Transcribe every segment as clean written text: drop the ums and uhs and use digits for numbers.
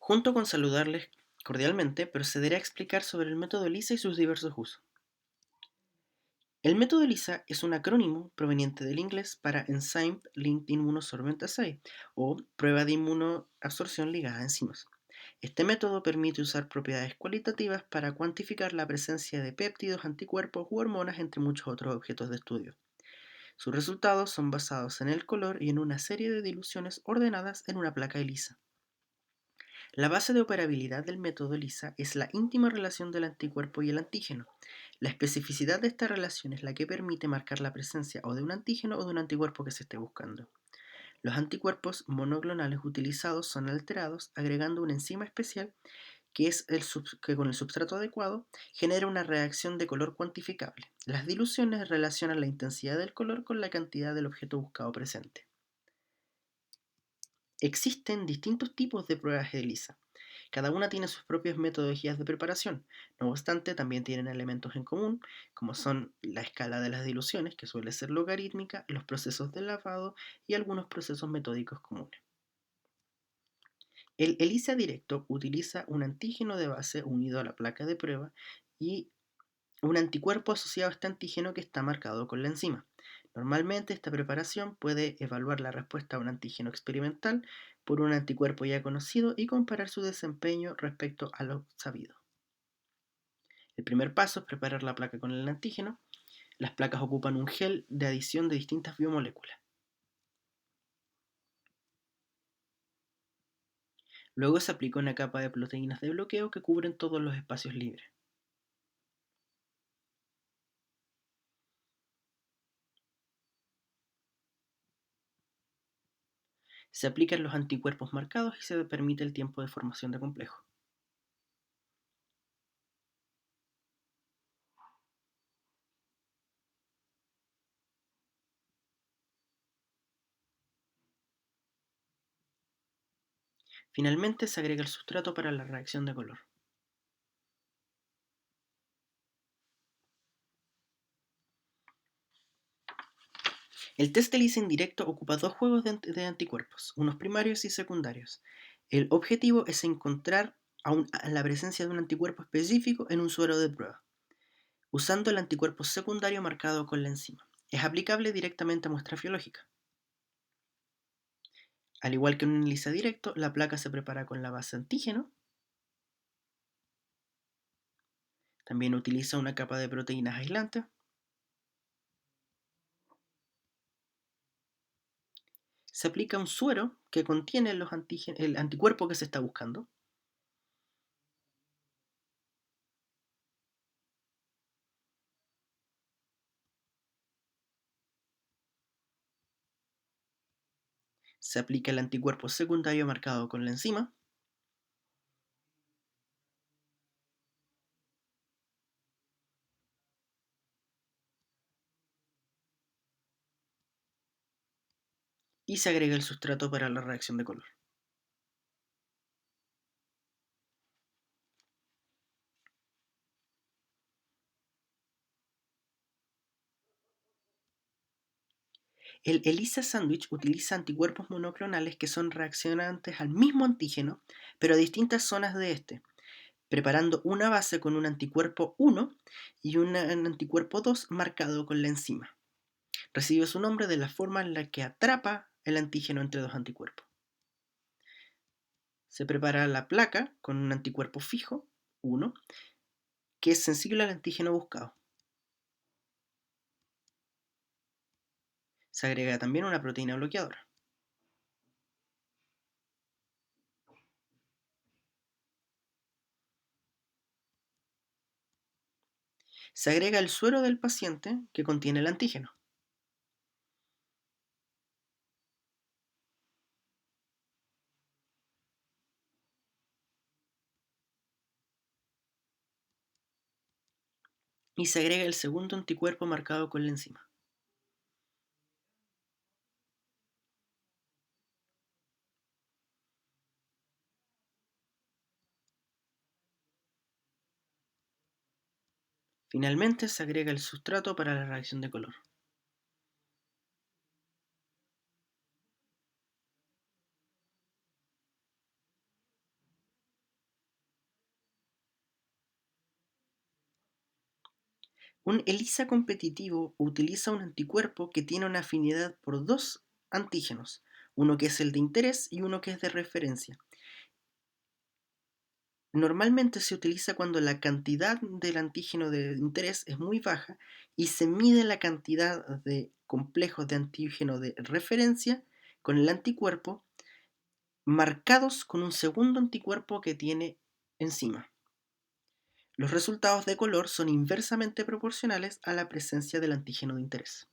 Junto con saludarles cordialmente, procederé a explicar sobre el método ELISA y sus diversos usos. El método ELISA es un acrónimo proveniente del inglés para Enzyme Linked Immunosorbent Assay, o prueba de inmunoabsorción ligada a enzimas. Este método permite usar propiedades cualitativas para cuantificar la presencia de péptidos, anticuerpos u hormonas, entre muchos otros objetos de estudio. Sus resultados son basados en el color y en una serie de diluciones ordenadas en una placa ELISA. La base de operabilidad del método ELISA es la íntima relación del anticuerpo y el antígeno. La especificidad de esta relación es la que permite marcar la presencia o de un antígeno o de un anticuerpo que se esté buscando. Los anticuerpos monoclonales utilizados son alterados agregando una enzima especial que con el substrato adecuado genera una reacción de color cuantificable. Las diluciones relacionan la intensidad del color con la cantidad del objeto buscado presente. Existen distintos tipos de pruebas ELISA. Cada una tiene sus propias metodologías de preparación. No obstante, también tienen elementos en común, como son la escala de las diluciones, que suele ser logarítmica, los procesos de lavado y algunos procesos metódicos comunes. El ELISA directo utiliza un antígeno de base unido a la placa de prueba y un anticuerpo asociado a este antígeno que está marcado con la enzima. Normalmente esta preparación puede evaluar la respuesta a un antígeno experimental por un anticuerpo ya conocido y comparar su desempeño respecto a lo sabido. El primer paso es preparar la placa con el antígeno. Las placas ocupan un gel de adición de distintas biomoléculas. Luego se aplica una capa de proteínas de bloqueo que cubren todos los espacios libres. Se aplican los anticuerpos marcados y se permite el tiempo de formación de complejos. Finalmente se agrega el sustrato para la reacción de color. El test ELISA indirecto ocupa dos juegos de anticuerpos, unos primarios y secundarios. El objetivo es encontrar a la presencia de un anticuerpo específico en un suero de prueba, usando el anticuerpo secundario marcado con la enzima. Es aplicable directamente a muestra biológica. Al igual que en un ELISA directo, la placa se prepara con la base antígeno. También utiliza una capa de proteínas aislantes. Se aplica un suero que contiene el anticuerpo que se está buscando. Se aplica el anticuerpo secundario marcado con la enzima. Y se agrega el sustrato para la reacción de color. El ELISA Sandwich utiliza anticuerpos monoclonales que son reaccionantes al mismo antígeno, pero a distintas zonas de este, preparando una base con un anticuerpo 1 y un anticuerpo 2 marcado con la enzima. Recibe su nombre de la forma en la que atrapa el antígeno entre dos anticuerpos. Se prepara la placa con un anticuerpo fijo, 1, que es sensible al antígeno buscado. Se agrega también una proteína bloqueadora. Se agrega el suero del paciente que contiene el antígeno. Y se agrega el segundo anticuerpo marcado con la enzima. Finalmente se agrega el sustrato para la reacción de color. Un ELISA competitivo utiliza un anticuerpo que tiene una afinidad por dos antígenos, uno que es el de interés y uno que es de referencia. Normalmente se utiliza cuando la cantidad del antígeno de interés es muy baja y se mide la cantidad de complejos de antígeno de referencia con el anticuerpo marcados con un segundo anticuerpo que tiene encima. Los resultados de color son inversamente proporcionales a la presencia del antígeno de interés.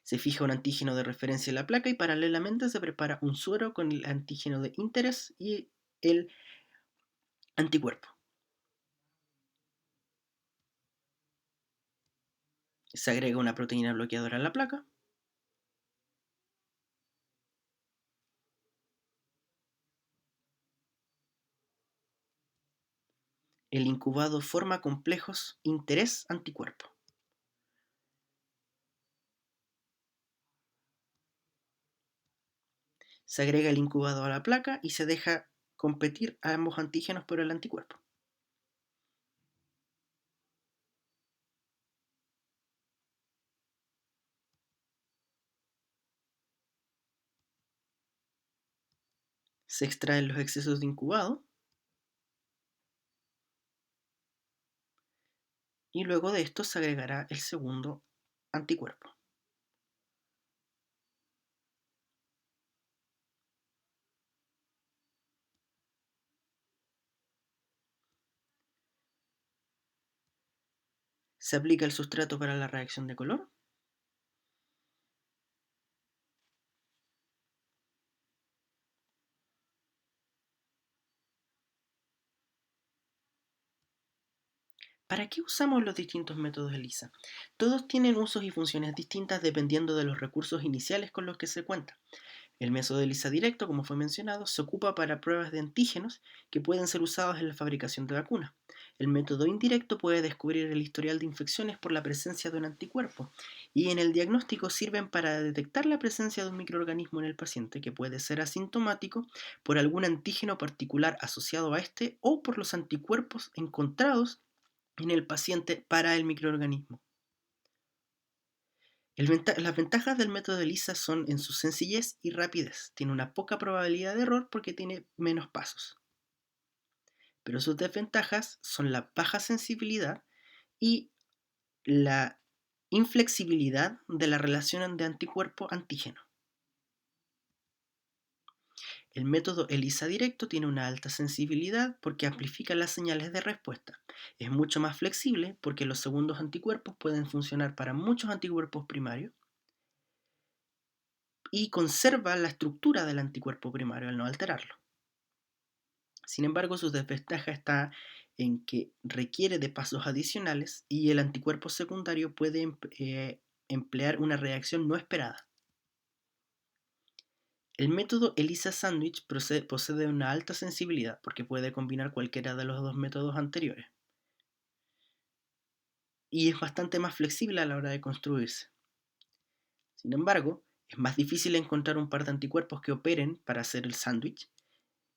Se fija un antígeno de referencia en la placa y paralelamente se prepara un suero con el antígeno de interés y el anticuerpo. Se agrega una proteína bloqueadora a la placa. El incubado forma complejos interés-anticuerpo. Se agrega el incubado a la placa y se deja competir a ambos antígenos por el anticuerpo. Se extraen los excesos de incubado y luego de esto se agregará el segundo anticuerpo. Se aplica el sustrato para la reacción de color. ¿Para qué usamos los distintos métodos ELISA? Todos tienen usos y funciones distintas dependiendo de los recursos iniciales con los que se cuenta. El método ELISA directo, como fue mencionado, se ocupa para pruebas de antígenos que pueden ser usados en la fabricación de vacunas. El método indirecto puede descubrir el historial de infecciones por la presencia de un anticuerpo y en el diagnóstico sirven para detectar la presencia de un microorganismo en el paciente que puede ser asintomático por algún antígeno particular asociado a este o por los anticuerpos encontrados en el paciente para el microorganismo. Las ventajas del método ELISA son en su sencillez y rapidez. Tiene una poca probabilidad de error porque tiene menos pasos. Pero sus desventajas son la baja sensibilidad y la inflexibilidad de la relación de anticuerpo-antígeno. El método ELISA directo tiene una alta sensibilidad porque amplifica las señales de respuesta. Es mucho más flexible porque los segundos anticuerpos pueden funcionar para muchos anticuerpos primarios y conserva la estructura del anticuerpo primario al no alterarlo. Sin embargo, su desventaja está en que requiere de pasos adicionales y el anticuerpo secundario puede emplear una reacción no esperada. El método ELISA Sandwich posee una alta sensibilidad porque puede combinar cualquiera de los dos métodos anteriores y es bastante más flexible a la hora de construirse. Sin embargo, es más difícil encontrar un par de anticuerpos que operen para hacer el sándwich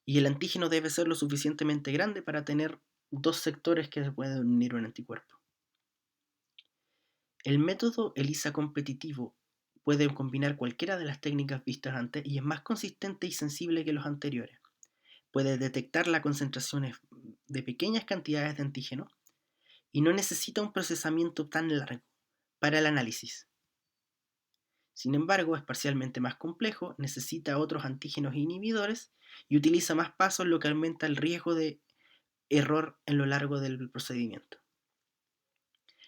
y el antígeno debe ser lo suficientemente grande para tener dos sectores que se pueden unir a un anticuerpo. El método ELISA competitivo puede combinar cualquiera de las técnicas vistas antes y es más consistente y sensible que los anteriores. Puede detectar las concentraciones de pequeñas cantidades de antígeno y no necesita un procesamiento tan largo para el análisis. Sin embargo, es parcialmente más complejo, necesita otros antígenos inhibidores y utiliza más pasos, lo que aumenta el riesgo de error en lo largo del procedimiento.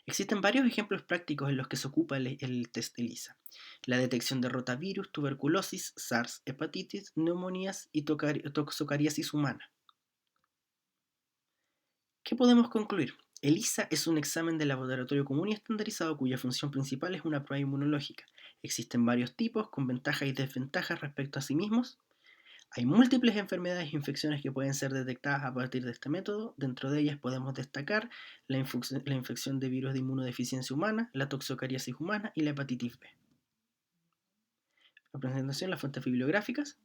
Existen varios ejemplos prácticos en los que se ocupa el test ELISA. La detección de rotavirus, tuberculosis, SARS, hepatitis, neumonías y toxocariasis humana. ¿Qué podemos concluir? ELISA es un examen de laboratorio común y estandarizado cuya función principal es una prueba inmunológica. Existen varios tipos con ventajas y desventajas respecto a sí mismos. Hay múltiples enfermedades e infecciones que pueden ser detectadas a partir de este método. Dentro de ellas podemos destacar la infección de virus de inmunodeficiencia humana, la toxocariasis humana y la hepatitis B. A presentación, las fuentes bibliográficas.